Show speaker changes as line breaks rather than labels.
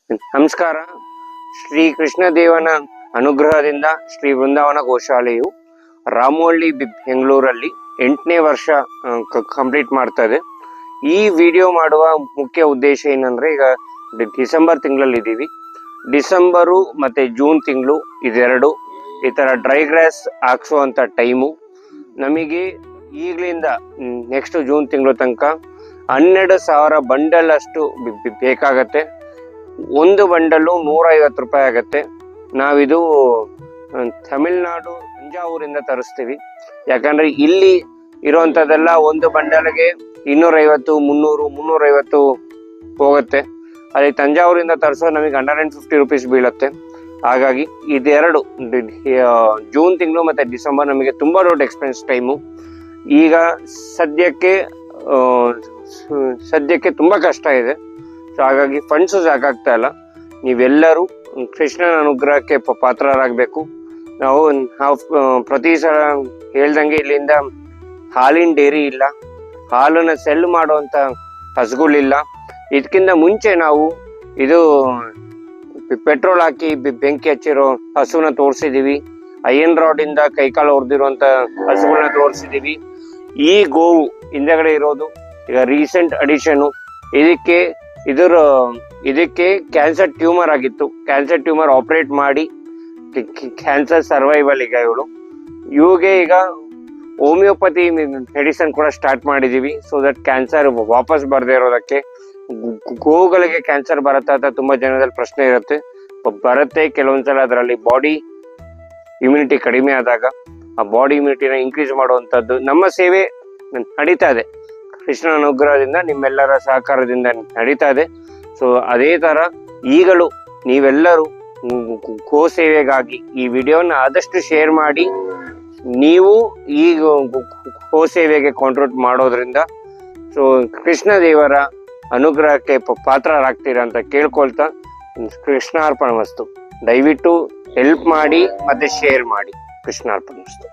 ನಮಸ್ಕಾರ. ಶ್ರೀ ಕೃಷ್ಣದೇವನ ಅನುಗ್ರಹದಿಂದ ಶ್ರೀ ವೃಂದಾವನ ಗೋಶಾಲೆಯು ರಾಮೋಳ್ಳಿ ಬೆಂಗಳೂರಲ್ಲಿ 8ನೇ ವರ್ಷ ಕಂಪ್ಲೀಟ್ ಮಾಡ್ತದೆ. ಈ ವಿಡಿಯೋ ಮಾಡುವ ಮುಖ್ಯ ಉದ್ದೇಶ ಏನಂದ್ರೆ, ಈಗ ಡಿಸೆಂಬರ್ ತಿಂಗಳಲ್ಲಿ ಇದ್ದೀವಿ. ಡಿಸೆಂಬರು ಮತ್ತೆ ಜೂನ್ ತಿಂಗಳು ಇದೆರಡು ಈ ತರ ಡ್ರೈ ಗ್ರಾಸ್ ಹಾಕ್ಸುವಂತ ಟೈಮು. ನಮಗೆ ಈಗಲಿಂದ ನೆಕ್ಸ್ಟ್ ಜೂನ್ ತಿಂಗಳು ತನಕ 12,000 ಬಂಡಲ್ ಅಷ್ಟು ಬೇಕಾಗತ್ತೆ. ಒಂದು ಬಂಡಲ್ಲು 150 ರೂಪಾಯಿ ಆಗತ್ತೆ. ನಾವಿದು ತಮಿಳ್ನಾಡು ತಂಜಾವೂರಿಂದ ತರಿಸ್ತೀವಿ. ಯಾಕಂದ್ರೆ ಇಲ್ಲಿ ಇರುವಂತದೆಲ್ಲ ಒಂದು ಬಂಡಲ್ಗೆ 250, 300, 350 ಹೋಗುತ್ತೆ. ಅದೇ ತಂಜಾವೂರಿಂದ ತರಿಸೋ ನಮಗೆ 150 ರುಪೀಸ್ ಬೀಳುತ್ತೆ. ಹಾಗಾಗಿ ಇದೆರಡು ಜೂನ್ ತಿಂಗಳು ಮತ್ತೆ ಡಿಸೆಂಬರ್ ನಮಗೆ ತುಂಬಾ ದೊಡ್ಡ ಎಕ್ಸ್ಪೆನ್ಸ್ ಟೈಮು. ಈಗ ಸದ್ಯಕ್ಕೆ ತುಂಬಾ ಕಷ್ಟ ಇದೆ. ಸೊ ಹಾಗಾಗಿ ಫಂಡ್ಸ್ ಸಾಕಾಗ್ತಾ ಇಲ್ಲ. ನೀವೆಲ್ಲರೂ ಕೃಷ್ಣನ ಅನುಗ್ರಹಕ್ಕೆ ಪಾತ್ರರಾಗಬೇಕು. ನಾವು ಪ್ರತಿ ಸಲ ಹೇಳ್ದಂಗೆ ಇಲ್ಲಿಂದ ಹಾಲಿನ ಡೇರಿ ಇಲ್ಲ, ಹಾಲನ್ನ ಸೆಲ್ ಮಾಡುವಂತ ಹಸುಗಳಿಲ್ಲ. ಇದಕ್ಕಿಂತ ಮುಂಚೆ ನಾವು ಇದು ಪೆಟ್ರೋಲ್ ಹಾಕಿ ಬೆಂಕಿ ಹಚ್ಚಿರೋ ಹಸುನ ತೋರಿಸಿದೀವಿ. ಐರನ್ ರಾಡ್ ಇಂದ ಕೈಕಾಲು ಹೊಡೆದಿರುವಂತ ಹಸುಗಳನ್ನ ತೋರಿಸಿದೀವಿ. ಈ ಗೋವು ಹಿಂದೆಗಡೆ ಇರೋದು ಈಗ ರೀಸೆಂಟ್ ಅಡಿಷನ್. ಇದಕ್ಕೆ ಕ್ಯಾನ್ಸರ್ ಟ್ಯೂಮರ್ ಆಗಿತ್ತು. ಕ್ಯಾನ್ಸರ್ ಟ್ಯೂಮರ್ ಆಪರೇಟ್ ಮಾಡಿ ಕ್ಯಾನ್ಸರ್ ಸರ್ವೈವಲ್ ಈಗ ಇವಿಗೆ ಈಗ ಹೋಮಿಯೋಪತಿ ಮೆಡಿಸನ್ ಕೂಡ ಸ್ಟಾರ್ಟ್ ಮಾಡಿದೀವಿ. ಸೊ ದಟ್ ಕ್ಯಾನ್ಸರ್ ವಾಪಸ್ ಬರದೇ ಇರೋದಕ್ಕೆ. ಗೋವುಗಳಿಗೆ ಕ್ಯಾನ್ಸರ್ ಬರುತ್ತಾ ಅಂತ ತುಂಬಾ ಜನದಲ್ಲಿ ಪ್ರಶ್ನೆ ಇರುತ್ತೆ. ಬರುತ್ತೆ ಕೆಲವೊಂದ್ಸಲ. ಅದರಲ್ಲಿ ಬಾಡಿ ಇಮ್ಯುನಿಟಿ ಕಡಿಮೆ ಆದಾಗ ಆ ಬಾಡಿ ಇಮ್ಯುನಿಟಿನ ಇನ್ಕ್ರೀಸ್ ಮಾಡುವಂತದ್ದು ನಮ್ಮ ಸೇವೆ ನಡೀತಾ ಇದೆ. ಕೃಷ್ಣನ ಅನುಗ್ರಹದಿಂದ ನಿಮ್ಮೆಲ್ಲರ ಸಹಕಾರದಿಂದ ನಡೀತಾ ಇದೆ. ಸೊ ಅದೇ ತರ ಈಗಲೂ ನೀವೆಲ್ಲರೂ ಗೋ ಸೇವೆಗಾಗಿ ಈ ವಿಡಿಯೋನ ಆದಷ್ಟು ಶೇರ್ ಮಾಡಿ. ನೀವು ಈ ಗೋ ಸೇವೆಗೆ ಕಾಂಟ್ರಿಬ್ಯೂಟ್ ಮಾಡೋದ್ರಿಂದ ಸೊ ಕೃಷ್ಣ ದೇವರ ಅನುಗ್ರಹಕ್ಕೆ ಪಾತ್ರರಾಗ್ತೀರಾ ಅಂತ ಕೇಳ್ಕೊಳ್ತಾ ಕೃಷ್ಣಾರ್ಪಣ ವಸ್ತು. ದಯವಿಟ್ಟು ಹೆಲ್ಪ್ ಮಾಡಿ ಮತ್ತೆ ಶೇರ್ ಮಾಡಿ. ಕೃಷ್ಣಾರ್ಪಣ ವಸ್ತು.